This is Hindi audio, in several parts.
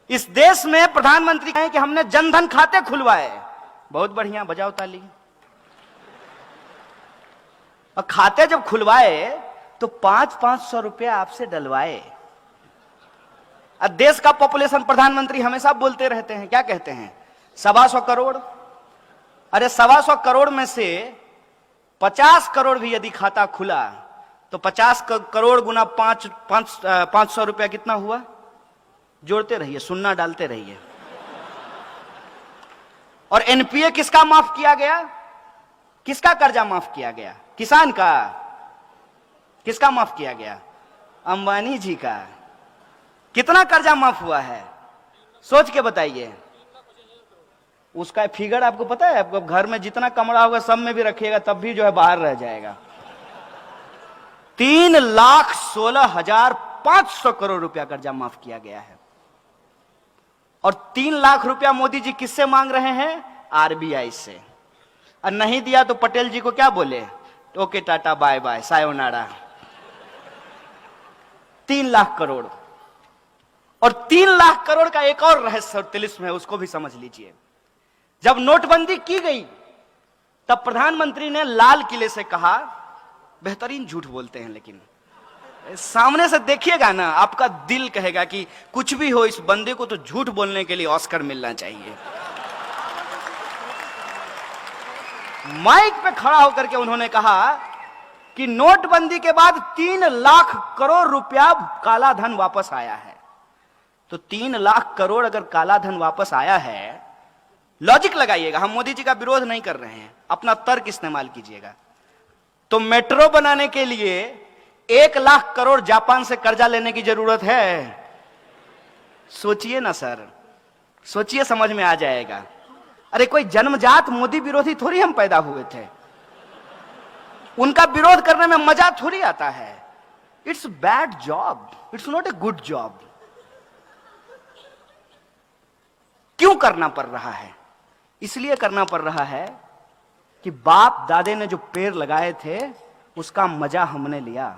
इस देश में प्रधानमंत्री कहें कि हमने जनधन खाते खुलवाए, बहुत बढ़िया, बजाओ ताली। और खाते जब खुलवाए तो 500-500 रुपया आपसे डलवाए। अब देश का पॉपुलेशन प्रधानमंत्री हमेशा बोलते रहते हैं, क्या कहते हैं, 125 करोड़। अरे 125 करोड़ में से 50 करोड़ भी यदि खाता खुला तो 50 करोड़ गुना 500 रुपया कितना हुआ? जोड़ते रहिए, सुन्ना डालते रहिए। और एनपीए किसका माफ किया गया? किसका कर्जा माफ किया गया? किसान का। किसका माफ किया गया? अंबानी जी का। कितना कर्जा माफ हुआ है सोच के बताइए। उसका फिगर आपको पता है? आपको घर में जितना कमरा होगा सब में भी रखिएगा तब भी जो है बाहर रह जाएगा। 3,16,500 करोड़ रुपया कर्जा माफ किया गया है। और 3 लाख रुपया मोदी जी किससे मांग रहे हैं? आरबीआई से। और नहीं दिया तो पटेल जी को क्या बोले? Okay tata bye bye sayonara. 3 lakh crore. और 3 लाख करोड़ का एक और रहस्य और तिलिस्म है, उसको भी समझ लीजिए। जब नोटबंदी की गई तब प्रधानमंत्री ने लाल किले से कहा, बेहतरीन झूठ बोलते हैं लेकिन सामने से देखिएगा ना आपका दिल कहेगा कि कुछ भी हो इस बंदे को तो झूठ बोलने के लिए ऑस्कर मिलना चाहिए। माइक पे खड़ा होकर के उन्होंने कहा कि नोटबंदी के बाद 3 लाख करोड़ रुपया काला धन वापस आया है। तो 3 लाख करोड़ अगर काला धन वापस आया है, लॉजिक लगाइएगा, हम मोदी जी का विरोध नहीं कर रहे हैं, अपना तर्क इस्तेमाल कीजिएगा। तो मेट्रो बनाने के लिए 1 लाख करोड़ जापान से कर्जा लेने की जरूरत है? सोचिए ना सर, सोचिए, समझ में आ जाएगा। अरे कोई जन्मजात मोदी विरोधी थोड़ी हम पैदा हुए थे, उनका विरोध करने में मजा थोड़ी आता है। It's bad job, it's not a good job. क्यों करना पड़ रहा है? इसलिए करना पड़ रहा है कि बाप दादे ने जो पेड़ लगाए थे उसका मजा हमने लिया।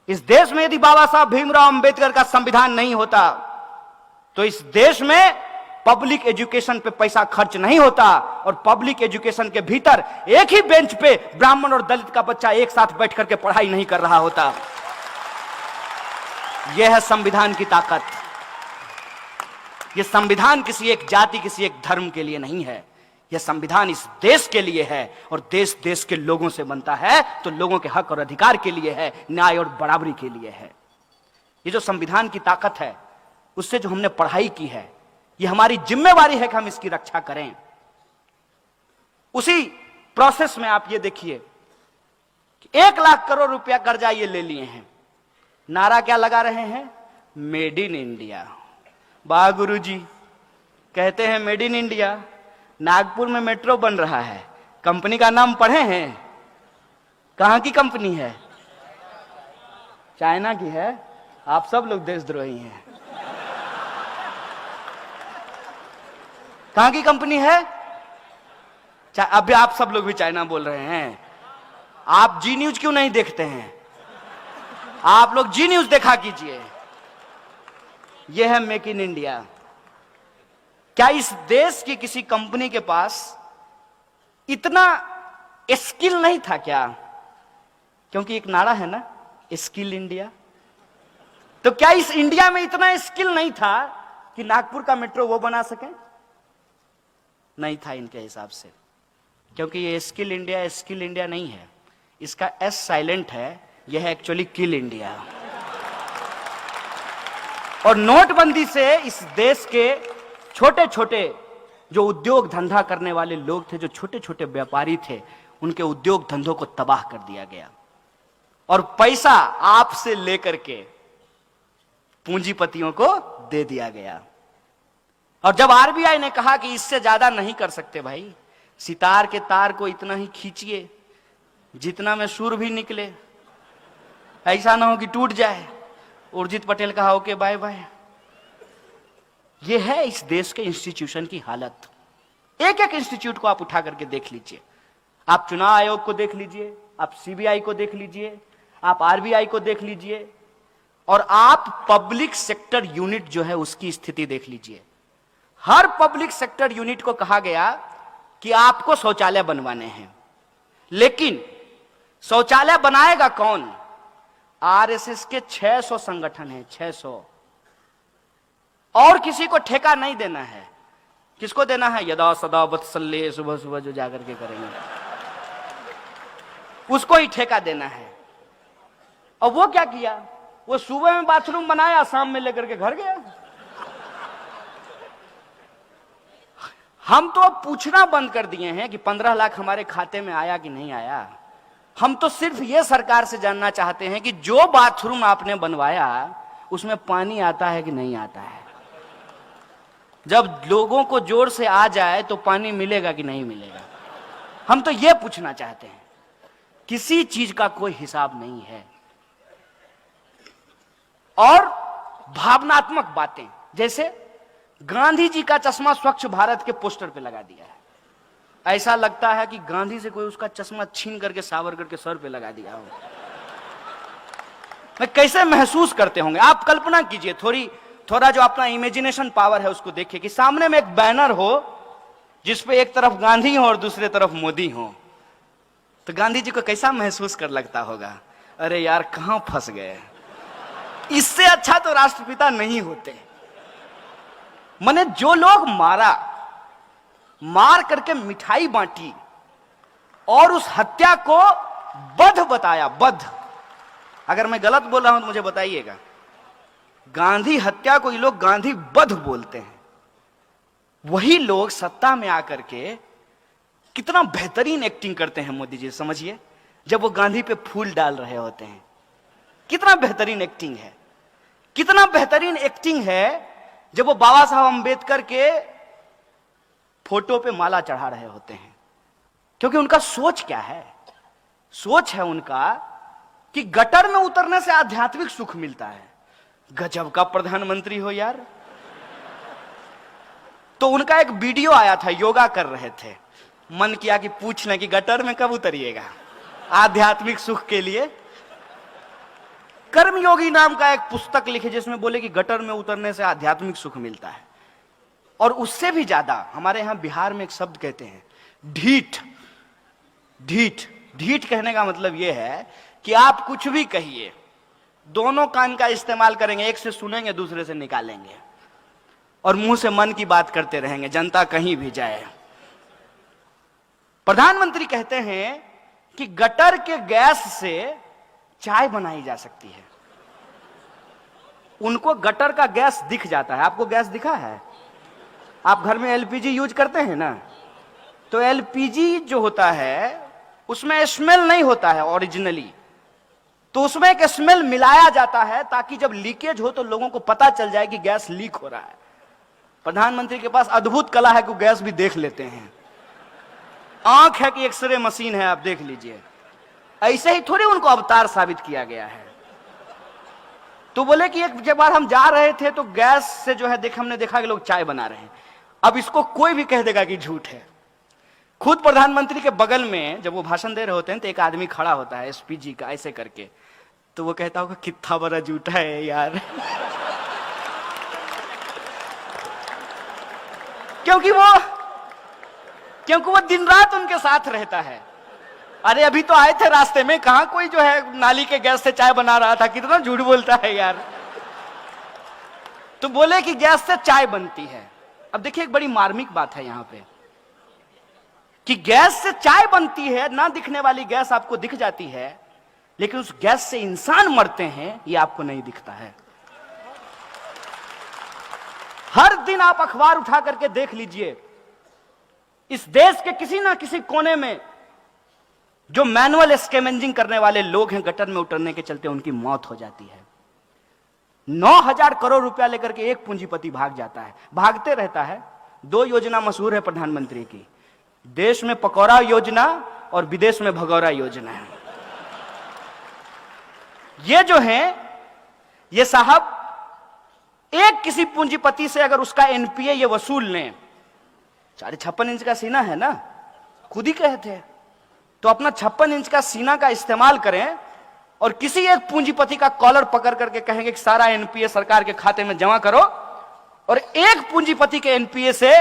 इस देश में यदि बाबा साहब भीमराव अंबेडकर का संविधान नहीं होता तो इस देश में पब्लिक एजुकेशन पे पैसा खर्च नहीं होता और पब्लिक एजुकेशन के भीतर एक ही बेंच पे ब्राह्मण और दलित का बच्चा एक साथ बैठ करके पढ़ाई नहीं कर रहा होता। यह है संविधान की ताकत। यह संविधान किसी एक जाति, किसी एक धर्म के लिए नहीं है, यह संविधान इस देश के लिए है और देश देश के लोगों से बनता है तो लोगों के हक और अधिकार के लिए है, न्याय और बराबरी के लिए है। ये जो संविधान की ताकत है उससे जो हमने पढ़ाई की है, ये हमारी जिम्मेवारी है कि हम इसकी रक्षा करें। उसी प्रोसेस में आप ये देखिए कि 1 लाख करोड़ रुपया कर्जा ये ले लिए हैं। नारा क्या लगा रहे हैं? Made in India. वाह गुरुजी, कहते हैं मेड इन इंडिया। नागपुर में मेट्रो बन रहा है, कंपनी का नाम पढ़े हैं? कहां की कंपनी है? चाइना की है। आप सब लोग देशद्रोही हैं। कहां की कंपनी है? अभी आप सब लोग भी चाइना बोल रहे हैं। आप जी न्यूज क्यों नहीं देखते हैं? आप लोग जी न्यूज देखा कीजिए। यह है मेक इन इंडिया। क्या इस देश की किसी कंपनी के पास इतना स्किल नहीं था क्या? क्योंकि एक नारा है ना, स्किल इंडिया। तो क्या इस इंडिया में इतना स्किल नहीं था कि नागपुर का मेट्रो वो बना सके? नहीं था इनके हिसाब से, क्योंकि ये स्किल इंडिया नहीं है, इसका एस साइलेंट है, यह है एक्चुअली किल इंडिया। और नोटबंदी से इस देश के छोटे छोटे जो उद्योग धंधा करने वाले लोग थे, जो छोटे छोटे व्यापारी थे, उनके उद्योग धंधों को तबाह कर दिया गया और पैसा आपसे लेकर के पूंजीपतियों को दे दिया गया। और जब आरबीआई ने कहा कि इससे ज्यादा नहीं कर सकते भाई, सितार के तार को इतना ही खींचिए जितना में सुर भी निकले, ऐसा ना हो कि टूट जाए। उर्जित पटेल कहा ओके बाय बाय। यह है इस देश के इंस्टीट्यूशन की हालत। एक एक इंस्टीट्यूट को आप उठा करके देख लीजिए। आप चुनाव आयोग को देख लीजिए, आप सीबीआई को देख लीजिए, आप आरबीआई को देख लीजिए, और आप पब्लिक सेक्टर यूनिट जो है उसकी स्थिति देख लीजिए। हर पब्लिक सेक्टर यूनिट को कहा गया कि आपको शौचालय बनवाने हैं, लेकिन शौचालय बनाएगा कौन? आरएसएस के 600 संगठन हैं, 600, और किसी को ठेका नहीं देना है। किसको देना है? यदा सदा वत्सल्य, सुबह सुबह जो जाकर के करेंगे उसको ही ठेका देना है। और वो क्या किया? वो सुबह में बाथरूम बनाया, शाम में लेकर के घर गया। हम तो अब पूछना बंद कर दिए हैं कि 15 लाख हमारे खाते में आया कि नहीं आया। हम तो सिर्फ ये सरकार से जानना चाहते हैं कि जो बाथरूम आपने बनवाया उसमें पानी आता है कि नहीं आता है। जब लोगों को जोर से आ जाए तो पानी मिलेगा कि नहीं मिलेगा, हम तो ये पूछना चाहते हैं। किसी चीज का कोई हिसाब नहीं है। और भावनात्मक बातें, जैसे गांधी जी का चश्मा स्वच्छ भारत के पोस्टर पे लगा दिया है। ऐसा लगता है कि गांधी से कोई उसका चश्मा छीन करके सावरकर के सर पे लगा दिया हो। मैं कैसे महसूस करते होंगे आप कल्पना कीजिए। थोड़ा जो अपना इमेजिनेशन पावर है उसको देखिए कि सामने में एक बैनर हो जिसपे एक तरफ गांधी हो और दूसरे तरफ मोदी हो, तो गांधी जी को कैसा महसूस कर लगता होगा? अरे यार कहां फंस गए, इससे अच्छा तो राष्ट्रपिता नहीं होते। माने जो लोग मार करके मिठाई बांटी और उस हत्या को बध बताया, बध। अगर मैं गलत बोल रहा हूं तो मुझे बताइएगा। गांधी हत्या को ये लोग गांधी बध बोलते हैं। वही लोग सत्ता में आकर के कितना बेहतरीन एक्टिंग करते हैं मोदी जी, समझिए। जब वो गांधी पे फूल डाल रहे होते हैं, कितना बेहतरीन एक्टिंग है। कितना बेहतरीन एक्टिंग है जब वो बाबा साहब अंबेडकर के फोटो पे माला चढ़ा रहे होते हैं। क्योंकि उनका सोच क्या है? सोच है उनका कि गटर में उतरने से आध्यात्मिक सुख मिलता है। गजब का प्रधानमंत्री हो यार। तो उनका एक वीडियो आया था, योगा कर रहे थे। मन किया कि पूछ लें कि गटर में कब उतरिएगा आध्यात्मिक सुख के लिए। कर्मयोगी नाम का एक पुस्तक लिखे जिसमें बोले कि गटर में उतरने से आध्यात्मिक सुख मिलता है। और उससे भी ज्यादा हमारे यहां बिहार में एक शब्द कहते हैं, ढीठ। ढीठ ढीठ कहने का मतलब यह है कि आप कुछ भी कहिए, दोनों कान का इस्तेमाल करेंगे, एक से सुनेंगे दूसरे से निकालेंगे और मुंह से मन की बात करते रहेंगे, जनता कहीं भी जाए। प्रधानमंत्री कहते हैं कि गटर के गैस से चाय बनाई जा सकती है। उनको गटर का गैस दिख जाता है। आपको गैस दिखा है? आप घर में एलपीजी यूज करते हैं ना, तो एलपीजी जो होता है उसमें स्मेल नहीं होता है ओरिजिनली, तो उसमें एक स्मेल मिलाया जाता है ताकि जब लीकेज हो तो लोगों को पता चल जाए कि गैस लीक हो रहा है। प्रधानमंत्री के पास अद्भुत कला है कि गैस भी देख लेते हैं। आंख है कि एक्सरे मशीन है, आप देख लीजिए। ऐसे ही थोड़ी उनको अवतार साबित किया गया है। तो बोले कि एक बार हम जा रहे थे तो गैस से जो है हमने देखा कि लोग चाय बना रहे हैं। अब इसको कोई भी कह देगा कि झूठ है। खुद प्रधानमंत्री के बगल में जब वो भाषण दे रहे होते हैं तो एक आदमी खड़ा होता है एसपीजी का, ऐसे करके, तो वो कहता होगा कितना बड़ा झूठा है यार। क्योंकि वो दिन रात उनके साथ रहता है। अरे अभी तो आए थे रास्ते में, कहां कोई जो है नाली के गैस से चाय बना रहा था, कितना झूठ बोलता है यार। तो बोले कि गैस से चाय बनती है। अब देखिए एक बड़ी मार्मिक बात है यहां पे कि गैस से चाय बनती है, ना दिखने वाली गैस आपको दिख जाती है, लेकिन उस गैस से इंसान मरते हैं ये आपको नहीं दिखता है। हर दिन आप अखबार उठा करके देख लीजिए, इस देश के किसी ना किसी कोने में जो मैनुअल स्कैवेंजिंग करने वाले लोग हैं, गटर में उतरने के चलते उनकी मौत हो जाती है। 9,000 करोड़ रुपया लेकर के एक पूंजीपति भाग जाता है, भागते रहता है। 2 योजना मशहूर है प्रधानमंत्री की, देश में पकौड़ा योजना और विदेश में भगौरा योजना है। ये जो है ये साहब एक किसी पूंजीपति से अगर उसका एनपीए ये वसूल लें, 56 इंच का सीना है ना, खुद ही कहे थे, तो अपना 56 इंच का सीना का इस्तेमाल करें और किसी एक पूंजीपति का कॉलर पकड़ करके कहेंगे कि सारा एनपीए सरकार के खाते में जमा करो, और एक पूंजीपति के एनपीए से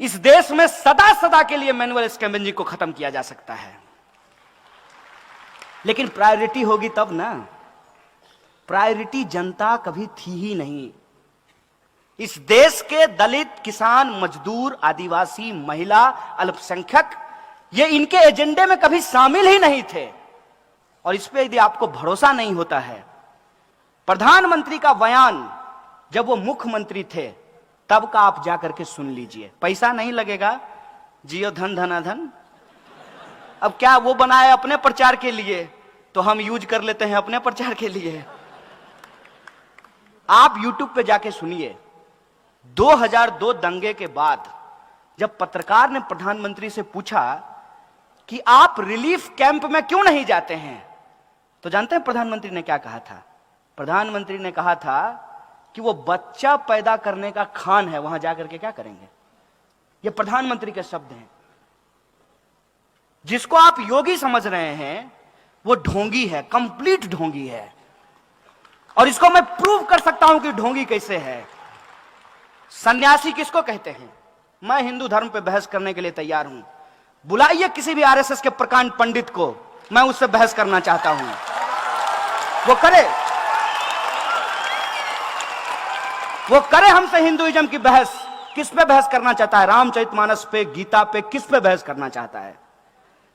इस देश में सदा सदा के लिए मैनुअल स्कैवेंजिंग को खत्म किया जा सकता है। लेकिन प्रायोरिटी होगी तब ना। प्रायोरिटी जनता कभी थी ही नहीं। इस देश के दलित, किसान, मजदूर, आदिवासी, महिला, अल्पसंख्यक, ये इनके एजेंडे में कभी शामिल ही नहीं थे। और इस पे यदि आपको भरोसा नहीं होता है, प्रधानमंत्री का बयान जब वो मुख्यमंत्री थे तब का आप जाकर के सुन लीजिए। पैसा नहीं लगेगा, जियो धन धनाधन। अब क्या वो बनाए अपने प्रचार के लिए, तो हम यूज कर लेते हैं अपने प्रचार के लिए। आप YouTube पे जाके सुनिए। 2002 दंगे के बाद जब पत्रकार ने प्रधानमंत्री से पूछा कि आप रिलीफ कैंप में क्यों नहीं जाते हैं, तो जानते हैं प्रधानमंत्री ने क्या कहा था? प्रधानमंत्री ने कहा था कि वो बच्चा पैदा करने का खान है, वहां जाकर के क्या करेंगे। ये प्रधानमंत्री के शब्द हैं। जिसको आप योगी समझ रहे हैं वो ढोंगी है, कंप्लीट ढोंगी है। और इसको मैं प्रूव कर सकता हूं कि ढोंगी कैसे है। सन्यासी किसको कहते हैं? मैं हिंदू धर्म पे बहस करने के लिए तैयार हूं। बुलाइए किसी भी आरएसएस के प्रकांड पंडित को, मैं उससे बहस करना चाहता हूं। वो करे हमसे हिंदुइज्म की बहस। किस पे बहस करना चाहता है? रामचरितमानस पे, गीता पे, किस पे बहस करना चाहता है?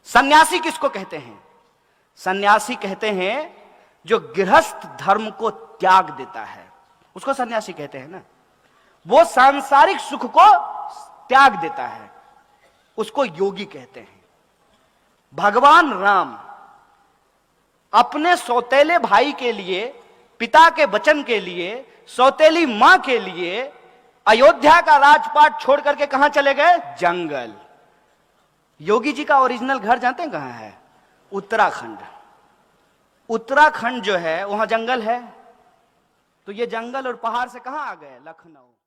सन्यासी किसको कहते हैं? सन्यासी कहते हैं जो गृहस्थ धर्म को त्याग देता है, उसको सन्यासी कहते हैं ना। वो सांसारिक सुख को त्याग देता है, उसको योगी कहते हैं। भगवान राम अपने सौतेले भाई के लिए, पिता के वचन के लिए, सौतेली मां के लिए अयोध्या का राजपाट छोड़ करके कहां चले गए? जंगल। योगी जी का ओरिजिनल घर जानते हैं कहां है? उत्तराखंड। उत्तराखंड जो है वहां जंगल है, तो ये जंगल और पहाड़ से कहां आ गए? लखनऊ।